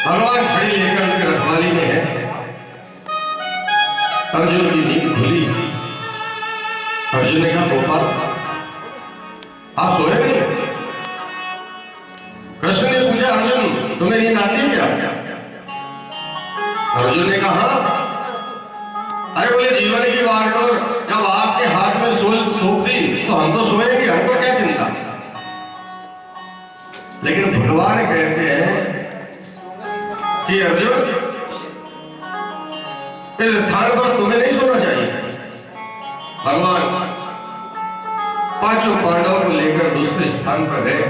भगवान छड़ी लेकर उनकी रखवाली में है। अर्जुन की नींद खुली। अर्जुन ने कहा गोपाल आप सोए नहीं? कृष्ण ने पूछा अर्जुन तुम्हें नींद आती है क्या? अर्जुन ने कहा अरे बोले जीवन की बागडोर जब आपके हाथ में सौंप दी तो हम तो सोएंगे, हमको क्या चिंता। लेकिन भगवान कहते हैं कि अर्जुन इस स्थान पर तुम्हें नहीं सोना चाहिए। भगवान पांचों पांडवों को लेकर दूसरे स्थान पर गए।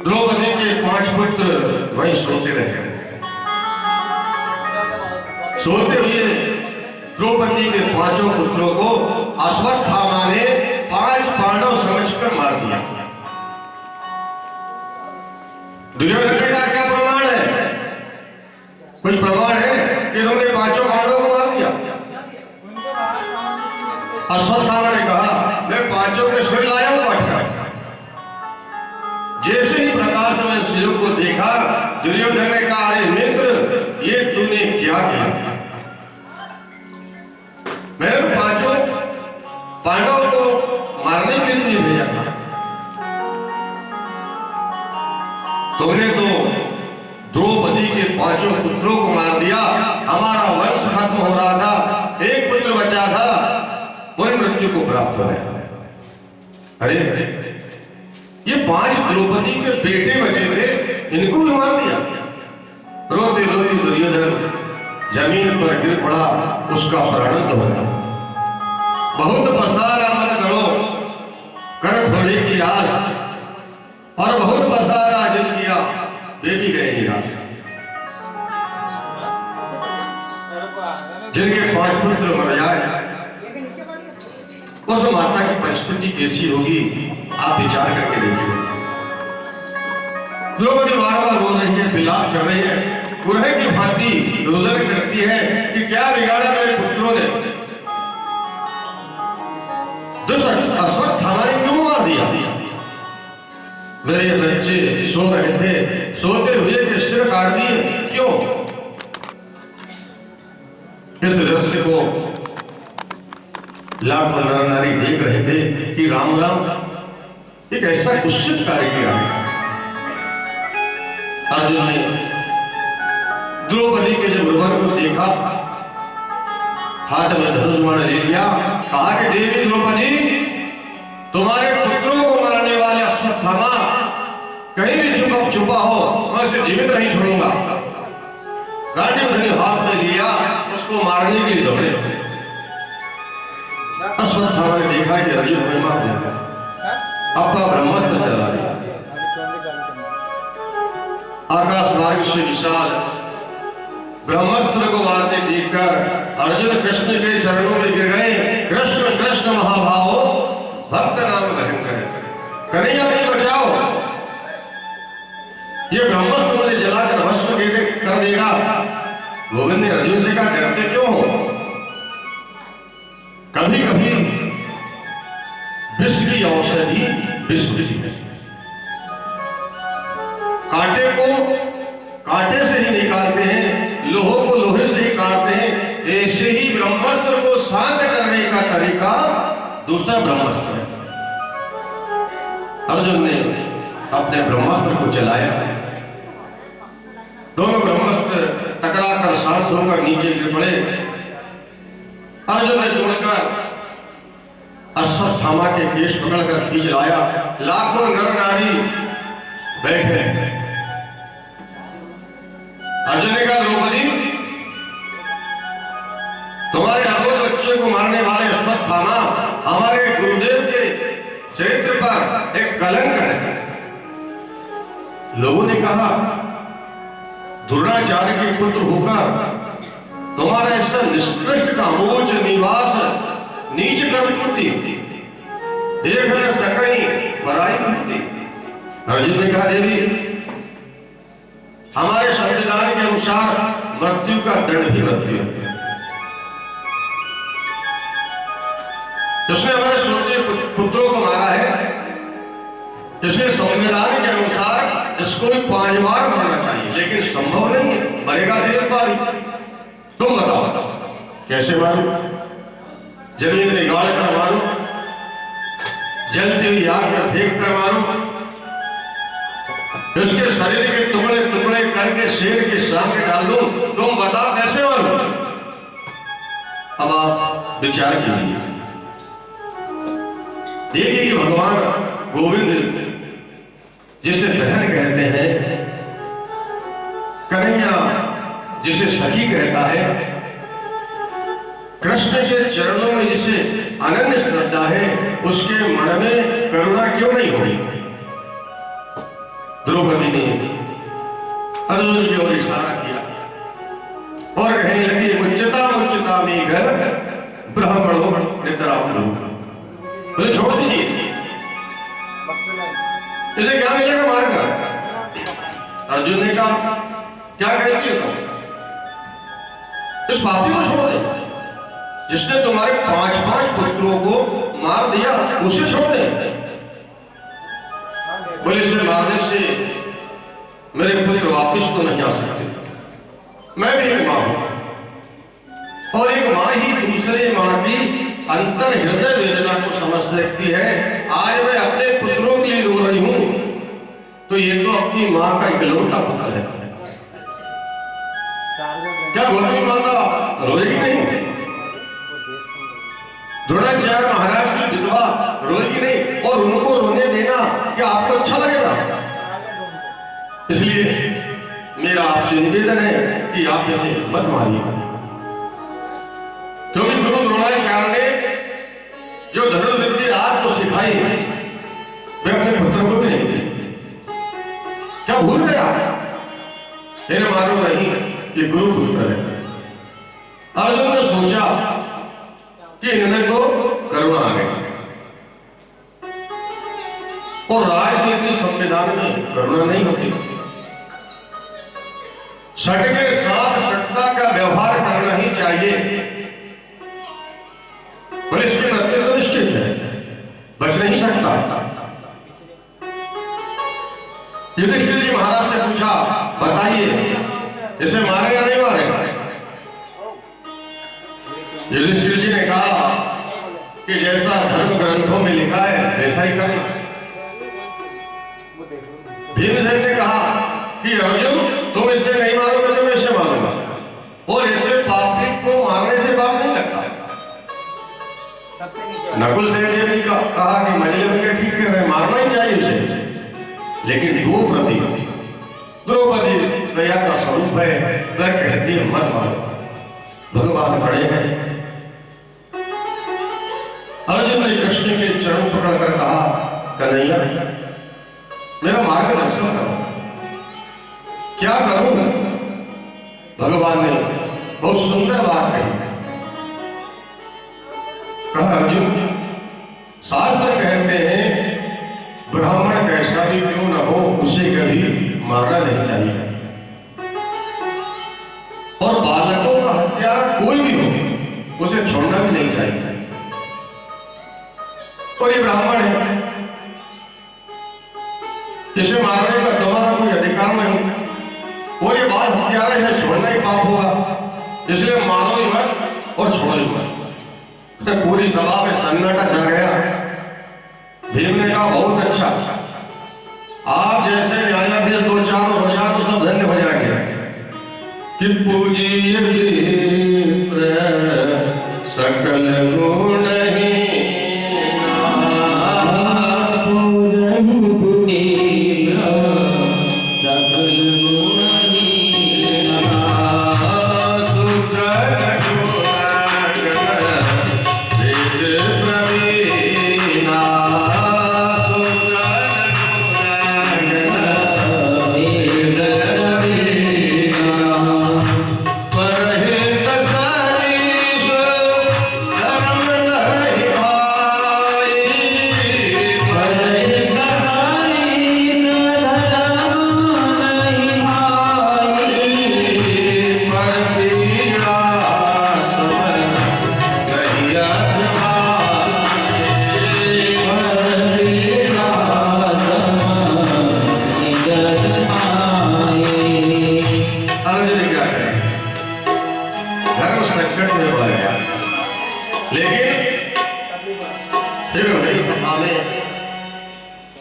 द्रौपदी के 5 पुत्र वहीं सोते रहे। सोते हुए द्रौपदी के 5 पुत्रों को अश्वत्थामा ने 5 पांडव समझकर मार दिया। दुर्योधन का क्या प्रमाण है? कुछ प्रमाण है कि इन्होंने 5 पांडवों को मार दिया? अश्वत्थामा ने कहा मैं 5 के सिर लाया हूं काटकर। जैसे ही प्रकाश में सिर को देखा दुर्योधन ने कहा अरे मित्र ये तूने क्या किया? मैं 5 पांडवों को मारने के लिए भेजा था, तुमने तो द्रौपदी के 5 पुत्रों को मार दिया। हमारा वंश खत्म हो रहा था, एक पुत्र बचा था, वही मृत्यु को प्राप्त हो गया। अरे ये 5 द्रौपदी के बेटे बचे थे, इनको भी मार दिया। रोते रोते दुर्योधन जमीन पर गिर पड़ा, उसका प्राण हो गया। बहुत पसारा मत करो कर थोड़े की आस, और बहुत पसारा जिन किया वे भी गए निराश। जिनके 5 पुत्र मर जाए उस माता की परिस्थिति कैसी होगी आप विचार करके देखिए। द्रौपदी बार-बार रो रही है, विलाप कर रही है, गुरहे की भांति रोदन करती है कि क्या बिगाड़ा मेरे पुत्रों ने, अश्वत्थामा ने क्यों मार दिया? मेरे बच्चे सो रहे थे, सोते हुए के सिर काट दिए, क्यों? इस दृश्य को लाखों नर नारी देख रहे थे कि राम एक ऐसा कुत्सित कार्य किया है। अर्जुन ने द्रौपदी के जब रुदन को देखा, हाथ में धनुष बाण ले लिया, कहा कि देवी द्रौपदी तुम्हारे पुत्रों को मारने वाले अश्वत्थामा कहीं भी छुपा हो, मैं उसे जीवित नहीं छोड़ूंगा। गांडीव हाथ में लिया, उसको मारने के लिए दौड़े। अश्वत्थामा ने देखा कि अर्जुन हमें मार देगा, अपना ब्रह्मास्त्र चला दिया। आकाश मार्ग से विशाल ब्रह्मास्त्र को आते देखकर अर्जुन कृष्ण के चरणों में गिर गए। कृष्ण कृष्ण महाभावो भक्त नाम भयंकर, कन्हैया मुझे बचाओ, ये ब्रह्मास्त्र मुझे जलाकर भस्म कर देगा। गोविंद ने अर्जुन से कहा डरते क्यों हो? कभी कभी विष की औषधि विष होती है। कांटे को कांटे से ही निकालते हैं, लोहे को लोहे से ही काटते हैं। ऐसे ही ब्रह्मास्त्र को शांत करने का तरीका दूसरा ब्रह्मास्त्र है। अर्जुन ने अपने ब्रह्मास्त्र को चलाया, दोनों ब्रह्मास्त्र टकराकर शांत होकर नीचे गिर पड़े। अर्जुन ने तोड़कर अश्वत्थामा के केश पकड़कर खींच लाया। लाखों नर नारी बैठे। अर्जुन ने कहा द्रौपदी तुम्हारे अबोध बच्चे को मारने वाले अश्वत्थामा हमारे गुरुदेव के चरित्र पर एक कलंक है। लोगों ने कहा द्रोणाचार्य के पुत्र होकर तुम्हारा ऐसा निष्कृष्ट कामोज निवास नीच कर्मकृति देख न सकई पराई कृति। अर्जुन ने कहा देवी हमारे संविधान के अनुसार मृत्यु का दंड भी मृत्यु है। जिसने हमारे सोते पुत्रों को मारा है, इसलिए संविधान के अनुसार इसको उसको भी 5 बार मरना चाहिए, लेकिन संभव नहीं है, मरेगा तो एक बार ही। तुम बताओ कैसे मारो? जमीन में गाड़ कर मारो, जलती हुई आग में फेंक कर मारो, उसके शरीर के टुकड़े टुकड़े करके शेर के सामने डाल दो, तुम बताओ कैसे मारो? अब आप विचार कीजिए। देखिए कि भगवान गोविंद जिसे बहन कहते हैं, कन्हैया जिसे सखी कहता है, कृष्ण के चरणों में जिसे अनन्य श्रद्धा है, उसके मन में करुणा क्यों नहीं होगी? द्रौपदी ने अर्जुन की ओर इशारा किया और कहने लगी, मुच्यता मुच्यता में घर ब्राह्मणों नितराम लोग, मुझे छोड़ दीजिए, इसे क्या मिलेगा मारकर? अर्जुन ने कहा, क्या कहती हो तुम? इस पापी को छोड़ दे, जिसने तुम्हारे 5 पुत्रों को मार दिया, उसे छोड़ दे। बोले, इसे मारने से मेरे पुत्र वापिस तो नहीं आ सकते, मैं भी एक मां हूं, और एक मां ही दूसरे मां की अंतर हृदय वेदना को समझ सकती है। आज मैं अपने पुत्रों के लिए रो रही हूं, तो ये तो अपनी मां का इकलौता पुत्र है, क्या गौतमी माता रोएगी नहीं? द्रोणाचार्य महाराज की विधवा रोएगी नहीं? और उनको रोने देना क्या आपको अच्छा लगेगा? इसलिए मेरा आपसे निवेदन है कि आप इन्हें मत मारिए, क्योंकि गुरु द्रोणाचार्य ने जो धनुर्विद्या आपको सिखाई वे अपने पुत्र को भी नहीं दी। क्या भूल गया? इन्हें मालूम नहीं ये गुरु पुत्र है। अर्जुन ने सोचा कि इन्हें तो करुणा आ गई, और राजनीति संविधान में करुणा नहीं होती, सट के साथ सटता का व्यवहार करना ही चाहिए। पर इसके नतीजे तो निश्चित है, बच नहीं सकता। युधिष्ठिर जी महाराज से पूछा, बताइए इसे मारे या नहीं मारे? युधिष्ठिर जी ने कहा कि जैसा धर्म ग्रंथों में लिखा है वैसा ही करें। भीमसेन ने कहा कि अर्जुन, तुम इसे नहीं मारोगे तो मैं इसे मारूंगा, और इसे पापी को मारने से पाप नहीं लगता। नकुल सेन ने भी कहा कि मजले में ठीक कह रहे, मारना ही चाहिए उसे, लेकिन द्रौपदी दया का स्वरूप है, वह कहती है मत मारो, भगवान खड़े हैं। अर्जुन ने कृष्ण के चरण पकड़कर कहा, कन्हैया मेरा मार्गदर्शन करो, क्या करूं? भगवान ने बहुत सुंदर बात कही। कहा, अर्जुन शास्त्र कहते हैं ब्राह्मण कैसा भी क्यों न हो उसे कभी मारना नहीं चाहिए, और बालकों का हत्यारा कोई भी हो उसे छोड़ना भी नहीं चाहिए। और ये ब्राह्मण है, इसे मारने का तुम्हारा कोई अधिकार नहीं, और ये बाल हत्यारा इसे छोड़ना ही पाप होगा, इसलिए मारो ही मत और छोड़ो ही मत। तो पूरी सभा में सन्नाटा छा गया। भीम ने कहा, बहुत अच्छा, आप जैसे न्यायाधीश 2-4 हो जाए तो सब धन्य हो जाएंगे। कि पूजिए विप्र सकल गुण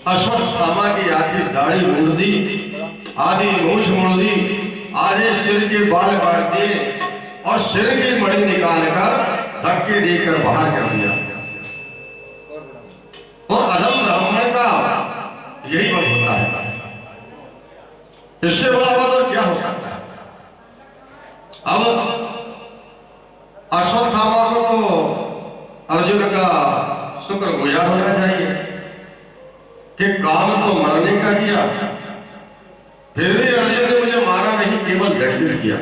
अश्वत्थामा की आधी दाढ़ी मोड़ दी, आधी मूछ मोड़ दी, आधे सिर के बाल काट दिए और सिर की मणि निकालकर धक्के देकर बाहर कर दिया। और अधम ब्राह्मण का यही वध होता है। इससे बड़ा वध और क्या हो सकता है? अब अश्वत्थामा को तो अर्जुन का शुक्रगुजार होना चाहिए कि काम तो मरने का किया, फिर भी अर्जुन ने मुझे मारा नहीं, केवल दंडित किया।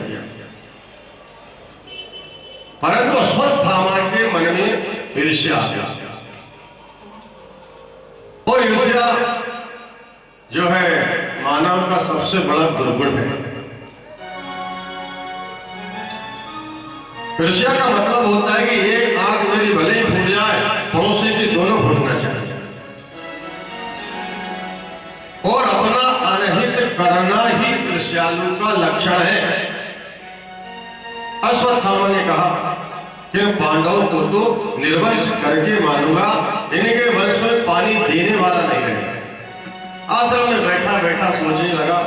परंतु अश्वत्थामा के मन में ईर्ष्या आ गया, और ईर्ष्या जो है मानव का सबसे बड़ा दुर्गुण है। ईर्ष्या का मतलब होता है कि एक आग मेरी भले ही फूट जाए, पड़ोसी की दोनों फूटना चाहिए, और अपना अनहित करना ही ईर्ष्यालु का लक्षण है। अश्वत्थामा ने कहा कि पांडवों को तो निर्वंश करके मारूंगा, इनके वंश में पानी देने वाला नहीं रहेगा। आश्रम में बैठा बैठा सोचने लगा,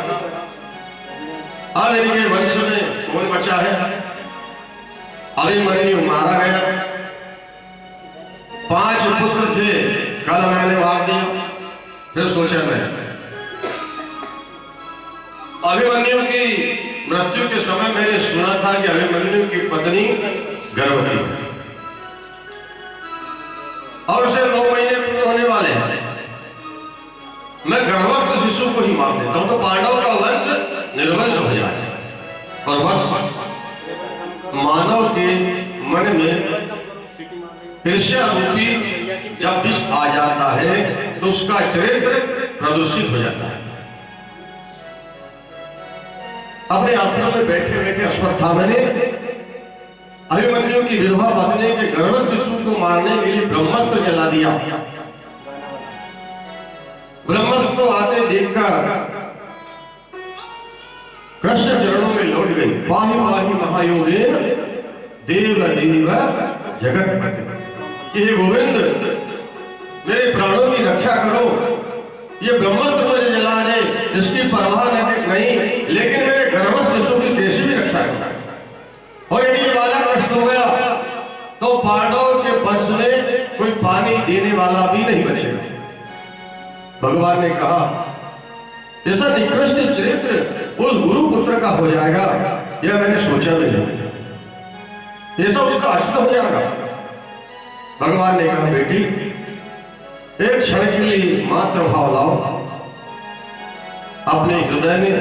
अब इनके वंश में कौन बचा है? अभिमन्यु मारा गया, 5 पुत्र थे, कल मैंने मार दिया। फिर सोचा मैं, अभिमन्यु की मृत्यु के समय मैंने सुना था कि अभिमन्यु की पत्नी गर्भवती है और उसे 9 महीने पूरे होने वाले हैं। मैं गर्भस्थ शिशु को ही मार देता हूं तो पांडव का वंश निर्वंश हो जाए। और बस मानव के मन में ईर्ष्या रूपी जब विष आ जाता है तो उसका चरित्र प्रदूषित हो जाता है। अपने आश्रम में बैठे बैठे अश्वत्थामा ने अभिमन्यु की विधवा पत्नी के गर्भस्थ शिशु को मारने के लिए ब्रह्मास्त्र चला दिया। ब्रह्मास्त्र को आते देखकर कृष्ण चरणों में लौट गई। पाहि पाहि महायोगेन देव देव जगत। हे गोविंद, मेरे प्राणों की रक्षा करो, ये ब्रह्मास्त्र मुझे जला दे, इसकी परवाह नहीं, लेकिन मेरे गर्भस्थ शिशु की कैसी भी रक्षा करो। और यदि ये बालक नष्ट हो गया तो पांडव के वंश में कोई पानी देने वाला भी नहीं बचेगा। भगवान ने कहा, ऐसा निकृष्ट चरित्र उस गुरु पुत्र का हो जाएगा, यह मैंने सोचा भी नहीं, ऐसा उसका अक्षत हो जाएगा। भगवान ने कहा, बेटी एक क्षण के लिए मात्र भाव लाओ अपने हृदय में।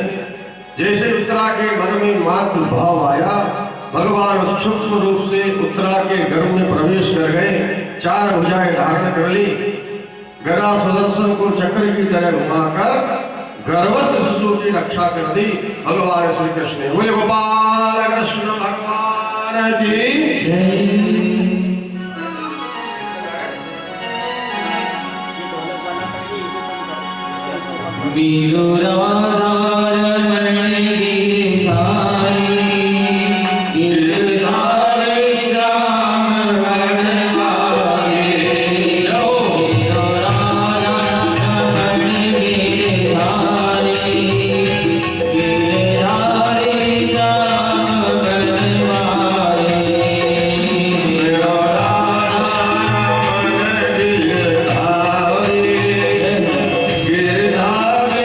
जैसे उत्तरा के मन में मात्र भाव आया, भगवान सूक्ष्म रूप से उत्तरा के गर्भ में प्रवेश कर गए, 4 भुजाएं धारण कर ली, गदा सुदर्शन को चक्र की तरह घुमाकर गर्भस्थ शिशु की रक्षा कर दी भगवान श्री कृष्ण ने। बोले गोपाल कृष्ण भगवान की। वीरो राधा रमण गिरधारी, गिरधारी श्याम वनमाली। वीरो राधा रमण गिरधारी, गिरधारी श्याम वनमाली। वीरो राधा रमण गिरधारी, गिरधारी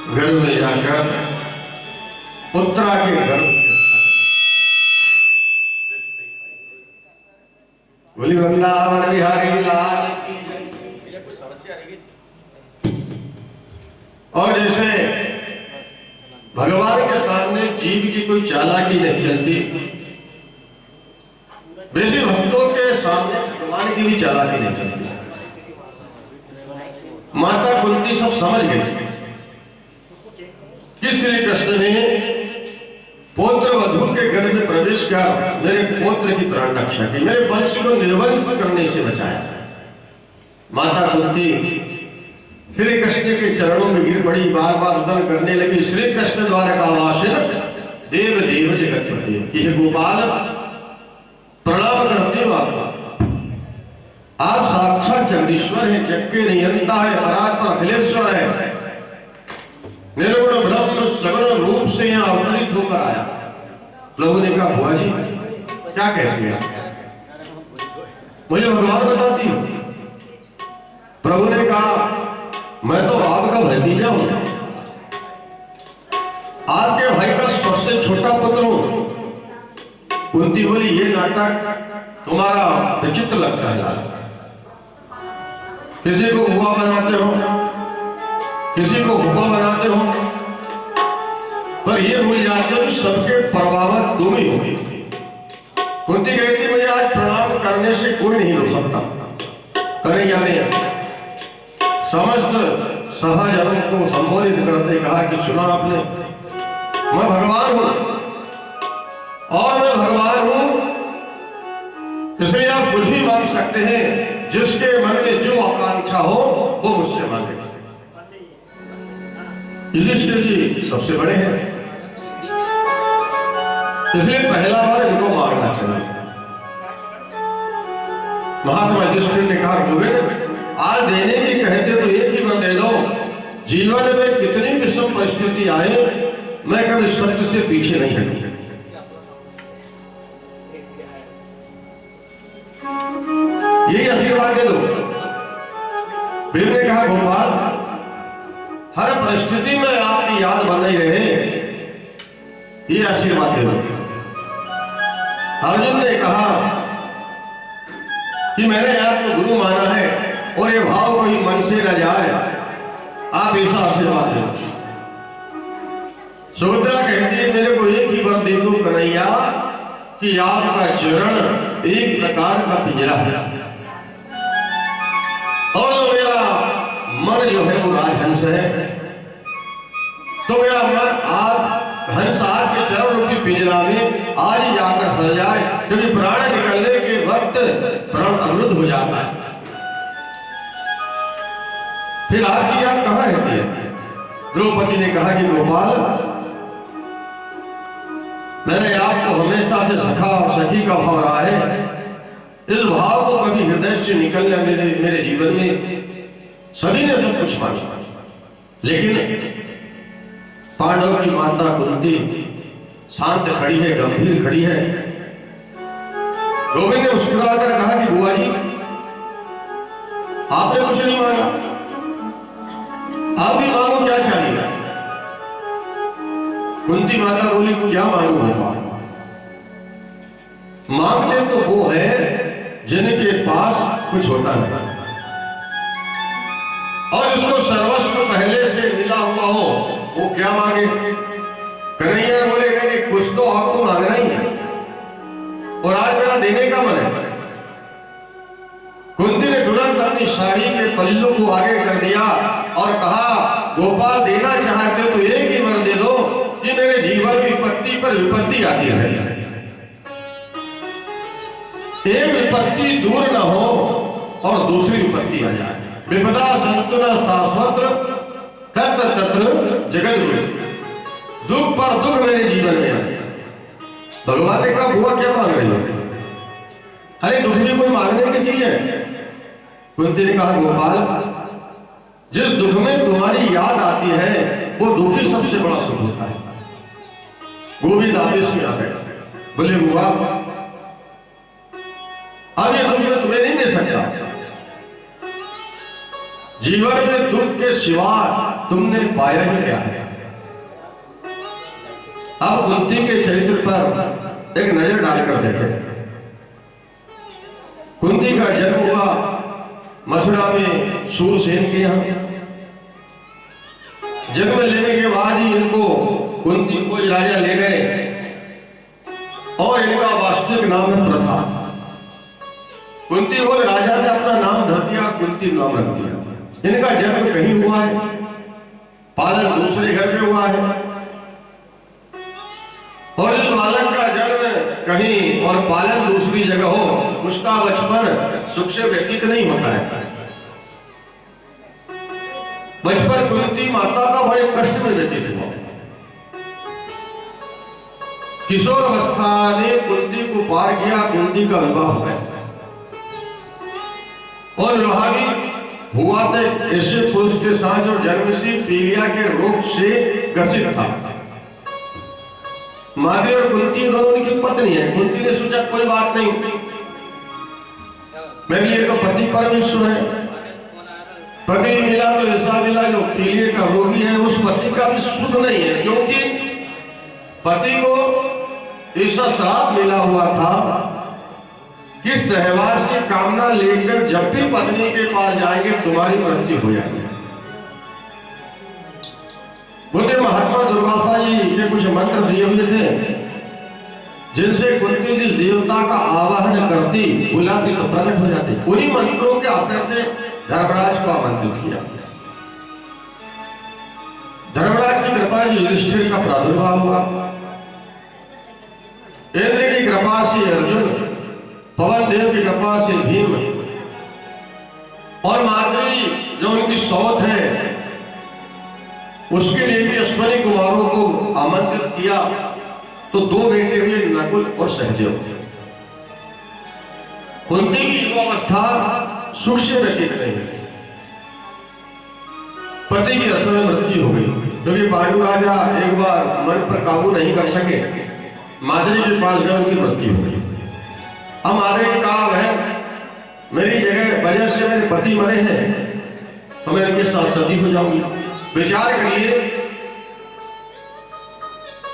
घर में जाकर उत्तरा के घर बोली वृंदावन बिहारी लाल की जय। और जैसे भगवान के सामने जीव की कोई चालाकी नहीं चलती, वैसे भक्तों के सामने भगवान की भी चालाकी नहीं चलती। माता कुंती सब समझ गई कि श्री कृष्ण ने पौत्र वधु के घर में प्रवेश कर मेरे पौत्र की प्राण रक्षा की, मेरे वंश को निर्वंश करने से बचाया। माता कुंती श्री कृष्ण के चरणों में गिर पड़ी, बार बार उदन करने लगी। श्री कृष्ण द्वारा का वासिन देव देव जगतपति कि हे गोपाल प्रणाम करती हूँ आपको, आप साक्षात जगदीश्वर हैं, जग के नियंता है, परात्पर अखिलेश्वर है, निर्गुण ब्रह्म सगुण रूप से यहाँ अवतरित होकर आया। प्रभु ने कहा बुआ जी क्या कहती है, मुझे भगवान बताती हो। प्रभु ने कहा मैं तो आपका भतीजा हूं, आपके भाई का सबसे छोटा पुत्र हूं। कुंती बोली ये नाटक तुम्हारा विचित्र लगता है, किसी को बुआ बनाते हो, किसी को बुआ बनाते हो, पर ये भूल जाते हो सबके प्रभावक तुम ही हो। कुंती कहती मुझे आज प्रणाम करने से कोई नहीं रोक सकता। कन्हैया ने समस्त सभा जनों को संबोधित करते कहा कि सुना आपने, मैं भगवान हूं और मैं भगवान हूं, इसलिए आप कुछ भी मांग सकते हैं, जिसके मन में जो आकांक्षा हो वो मुझसे मांगे। युधिष्ठिर जी सबसे बड़े हैं, इसलिए पहला बार इनको मांगना चाहिए। महात्मा युधिष्ठिर ने कहा गोविंद आज देने की कहते तो एक ही वर दे दो, जीवन में कितनी विषम परिस्थिति आए मैं कभी सत्य से पीछे नहीं हटूंगा। यही आशीर्वाद दे दो। देव ने कहा गोपाल हर परिस्थिति में आपकी याद बनी रहे, ये आशीर्वाद दे दो। अर्जुन ने कहा कि मैंने आपको गुरु माना है और ये भाव कोई मन से न जाए, आप ऐसा आशीर्वाद दे। सुभद्रा कहती है मेरे को एक ही वर दे दो कन्हैया कि आपका चरण एक प्रकार का पिंजरा है और मेरा मन जो है वो राजहंस है, तो मेरा मन आज हंस आपके चरण रूपी पिंजरा में आज ही जाकर फंस जाए, क्योंकि प्राण निकलने के वक्त प्राण अवरुद्ध हो जाता है। फिर आपकी याद कहाँ रहती है? द्रौपदी ने कहा कि गोपाल मैंने आपको हमेशा से सखा और सखी का भाव रहा है, इस भाव को कभी हृदय से निकलने मेरे जीवन में सभी ने सब कुछ माना, लेकिन पांडव की माता कुंती शांत खड़ी है, गंभीर खड़ी है। गोविंद ने मुस्कुराकर कहा कि बुआ जी आपने कुछ नहीं मांगा, आप भी मांगो क्या चाहिए। कुंती माता बोली क्या मांगू भगवान, मांगते तो वो है जिनके पास कुछ होता है और इसको सर्वस्व पहले से मिला हुआ हो, वो क्या मांगे। कन्हैया बोले नहीं कुछ तो आपको मांगना ही है और आज मेरा देने का मन है। कुंती ने तुरंत अपनी साड़ी के पल्लू को आगे कर दिया और कहा गोपाल देना चाहते तो एक ही वर दे दो कि मेरे जीवन की विपत्ति पर विपत्ति आती है, एक विपत्ति दूर न हो और दूसरी विपत्ति आ जाए। विपदा संतुना शाश्वत्र तत्र तत्र जगत गुरु, दुख पर दुख मेरे जीवन में आए। भगवान ने कहा बुआ क्या मांग रही हो? अरे दुख भी कोई मांगने की चीज है। कुंती ने कहा गोपाल जिस दुख में तुम्हारी याद आती है वो दुख ही सबसे बड़ा सुख होता है। गोविंद आदेश में आ गए, बोले बुआ अब ये दुख मैं तुम्हें नहीं दे सकता, जीवन में दुख के सिवा तुमने पाया ही क्या है। अब कुंती के चरित्र पर एक नजर डालकर देखें। कुंती का जन्म हुआ मथुरा में सूरसेन के यहाँ। जन्म लेने के बाद ही इनको कुंती को राजा ले गए और इनका वास्तविक नाम है प्रथा। कुंती को राजा ने अपना नाम धर दिया, कुंती नाम रख दिया। इनका जन्म कहीं हुआ है, पालन दूसरे घर में हुआ है, और इस बालक का जन्म कहीं और पालन दूसरी जगह हो, उसका बचपन सुख से व्यतीत नहीं होता है। बचपन कुंती माता का बड़े कष्ट में व्यतीत हुआ। किशोर अवस्था ने कुंती को पार किया, कुंती का विवाह हो गया और विवाह हुआ तो ऐसे पुरुष के साथ जो जन्म से पीलिया के रोग से ग्रसित था। माद्री और कुंती दोनों उनकी पत्नी है। कुंती ने सोचा कोई बात नहीं, मेरे लिए तो पति परमेश्वर है, पति मिला तो ऐसा मिला जो पीलिया का रोगी है, उस पति का भी सुख नहीं है, क्योंकि पति को ऐसा श्राप मिला हुआ था कि सहवास की कामना लेकर जब भी पत्नी के पास जाएंगे तुम्हारी मृत्यु हो जाएगी। बोले महात्मा दुर्वासा जी के कुछ मंत्र दिए हुए थे, जिनसे कुंती जिस देवता का आवाहन करती बुलाती तो प्रकट हो जाती। उन्हीं मंत्रों के असर से धर्मराज को आमंत्रित किया। धर्मराज की कृपा से युधिष्ठिर का प्रादुर्भाव हुआ। इंद्र की कृपा से अर्जुन, पवन देव की कृपा से भीम, और माद्री जो उनकी सौत है उसके लिए भी अश्वनी कुमारों को आमंत्रित किया। तो दो बेटे हुए, नकुल और सहदेव। कुंती की युवावस्था सुख से व्यतीत नहीं हुई। पति की असमय मृत्यु हो गई, क्योंकि पांडु राजा एक बार मन पर काबू नहीं कर सके, माद्री के पास गए, उनकी मृत्यु हो गई। अब माद्री ने कहा है मेरी जगह वजह से मेरे पति मरे हैं तो मैं इनके साथ सती हो जाऊंगी। विचार करिए,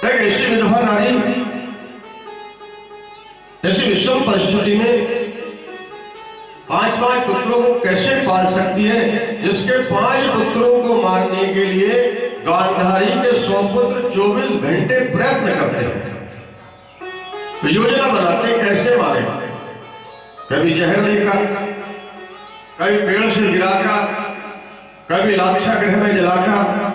एक ऐसी विधवा नारी ऐसी विषम परिस्थिति में 5 पुत्रों को कैसे पाल सकती है, जिसके 5 पुत्रों को मारने के लिए गांधारी के 100 पुत्र 24 घंटे प्रयत्न करते हैं, योजना बनाते कैसे मारे। कभी जहर देकर, कभी पेड़ से गिराकर, कभी लाक्षा गृह में जलाकर,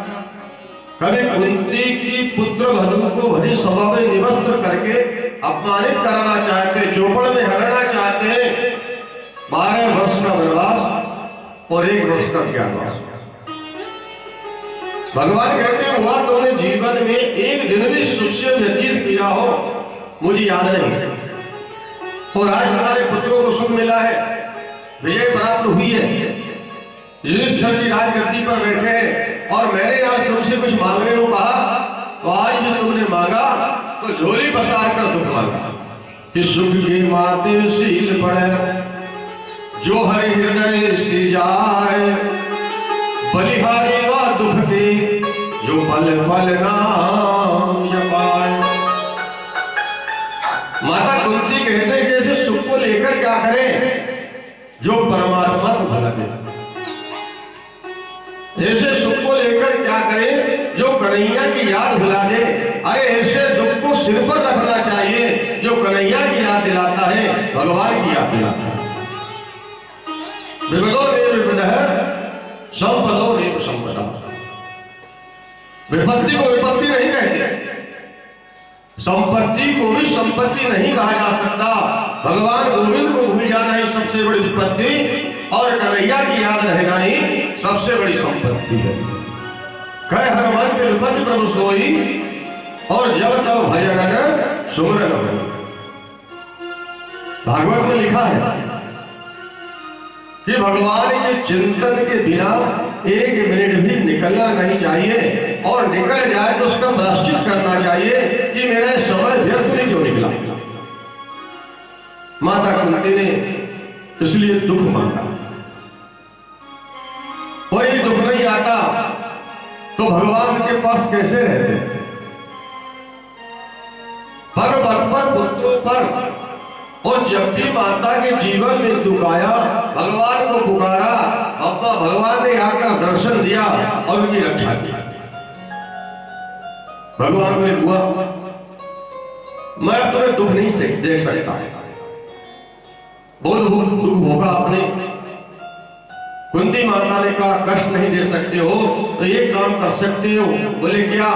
कभी कुंती की पुत्र वधू को भरी सभा में निवस्त्र करके अपमानित कराना चाहते, चौपड़ में हराना चाहते हैं। 12 वर्ष का वनवास और 1 वर्ष का ज्ञानवास। भगवान कहते हुआ तुमने जीवन में एक दिन भी सुख से व्यतीत किया हो मुझे याद नहीं, और आज तुम्हारे पुत्रों को सुख मिला है, विजय प्राप्त हुई है, युधिष्ठिर जी राजगद्दी पर बैठे हैं, और मैंने आज तुमसे कुछ मांगने को कहा तो आज भी तुमने मांगा तो झोली पसार कर दुख मांगा। कि सुख की माते शील पड़े जो हरि हृदय सी जाए, बलिहारी व दुख के जो पल पल नाम जपाए। माता कुंती कहते कि ऐसे सुख को लेकर क्या करें जो परमात्मा को भला दे, ऐसे सुख को लेकर क्या करें जो कन्हैया की याद भुला दे। अरे ऐसे दुख को सिर पर रखना चाहिए जो कन्हैया की याद दिलाता है, भगवान की याद दिलाता है। विपदो देव विपदः संपदो देव संपदा। विपत्ति को विपत्ति नहीं कहते, संपत्ति को भी संपत्ति नहीं कहा जा सकता। भगवान गोविंद को भूल जाना ही सबसे बड़ी विपत्ति, और कन्हैया की याद रहना ही सबसे बड़ी संपत्ति है। कह हनुमान के विपत्ति प्रभु सोई, और जब तब भजन सुमरन हो। भागवत में लिखा है कि भगवान के चिंतन के बिना 1 मिनट भी निकलना नहीं चाहिए, और निकल जाए तो उसका प्रायश्चित करना चाहिए कि मेरा समय व्यर्थ में क्यों निकला। माता कुंती ने इसलिए दुख मांगा, तो भगवान के पास कैसे रहते? भगवत पर, पुत्रों पर, और जब भी माता के जीवन में दुख आया, भगवान को पुकारा, भगवान ने आकर दर्शन दिया और उनकी रक्षा की। भगवान ने हुआ, मैं तुम्हें दुख नहीं से देख सकता, बहुत दुख होगा आपने। कुंती माता ने कहा कष्ट नहीं दे सकते हो तो एक काम कर सकते हो। बोले क्या?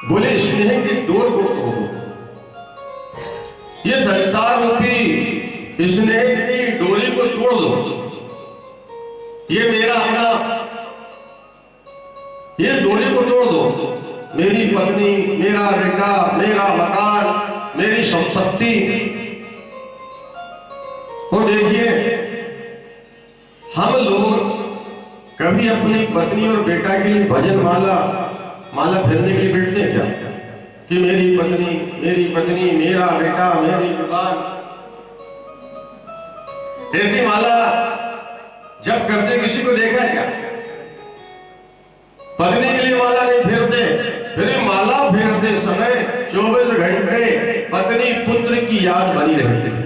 बोले स्नेह की डोर को तोड़ दो। ये संसार रूपी स्नेह की डोरी को तोड़ दो। ये मेरा अपना, ये डोरी को तोड़ दो। मेरी पत्नी, मेरा बेटा, मेरा मकान, मेरी संपत्ति। और देखिए, हम लोग कभी अपनी पत्नी और बेटा के लिए भजन माला फेरने के लिए बैठते हैं क्या? कि मेरी पत्नी, मेरा बेटा, मेरी दुकान। ऐसी माला जब करते किसी को देखा है क्या? पत्नी के लिए माला नहीं फेरते, फिर माला फेरते समय 24 घंटे पत्नी पुत्र की याद बनी रहती है।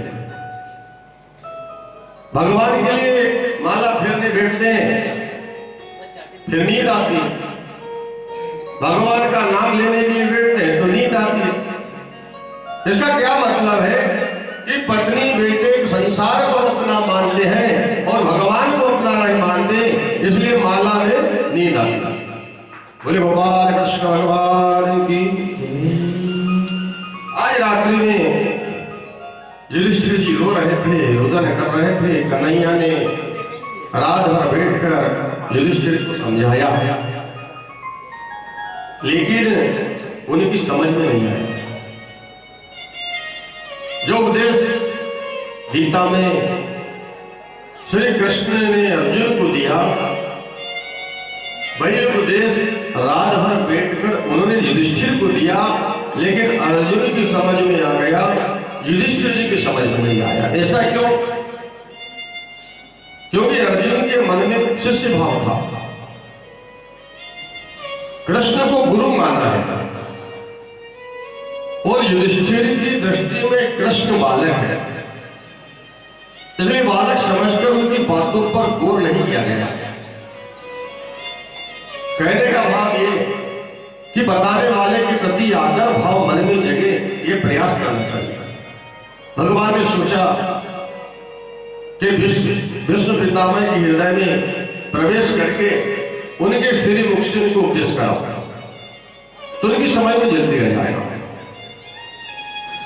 भगवान के लिए माला फेरने बैठते हैं, फिर नींद आती है। भगवान का नाम लेने के लिए बैठते हैं तो नींद आती है। इसका क्या मतलब है कि पत्नी बेटे संसार को अपना मानते हैं और भगवान को अपना नहीं मानते, इसलिए माला में नींद आती है। बोले भगवान कृष्ण भगवान की। आज रात्रि में युधिष्ठिर जी रो रहे थे, रुदन कर रहे थे। कन्हैया ने रात भर बैठकर युधिष्ठिर को समझाया, लेकिन उनकी समझ में नहीं आया। जो उपदेश गीता में श्री कृष्ण ने अर्जुन को दिया, वही उपदेश रात भर बैठकर उन्होंने युधिष्ठिर को दिया, लेकिन अर्जुन की समझ में आ गया, युधिष्ठिर जी की समझ में नहीं आया। ऐसा क्यों? क्योंकि अर्जुन के मन में शिष्य भाव था, कृष्ण को गुरु माना है, और युधिष्ठिर की दृष्टि में कृष्ण बालक है, इसलिए बालक समझकर उनकी बातों पर गौर नहीं किया गया। कहने का भाव ये कि बताने वाले के प्रति आदर भाव मन में जगे, ये प्रयास करना चाहिए। भगवान ने सोचा कि विष्णु पितामह के हृदय में प्रवेश करके उनके श्री मुख से उनको उपदेश कराओ, तो उनकी समझ में जल्दी रह जाएगा।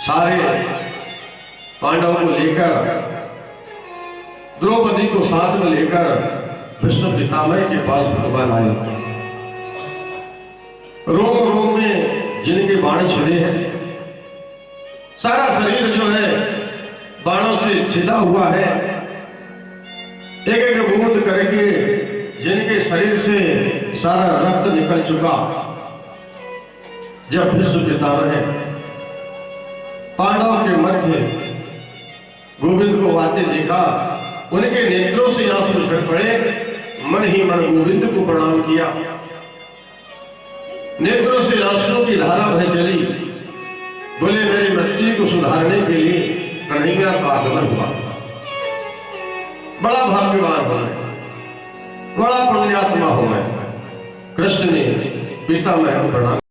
सारे पांडवों को लेकर, द्रौपदी को साथ में लेकर विष्णु पितामह के पास भगवान आए। रोम रोम में जिनके बाण छिड़े हैं, सारा शरीर जो है बाणों से छिदा हुआ है, एक एक बूंद करके जिनके शरीर से सारा रक्त निकल चुका। जब विष्णु पितामह पांडवों के मध्य गोविंद को आते देखा, उनके नेत्रों से आंसू झड़ पड़े। मन ही मन गोविंद को प्रणाम किया, नेत्रों से आंसुओं की धारा बह चली। बोले मेरी मृत्यु को सुधारने के लिए कन्हैया का आगमन हुआ। बड़ा भाग्यवान हो मैं, बड़ा पुण्यात्मा हो मैं। कृष्ण ने पितामह को प्रणाम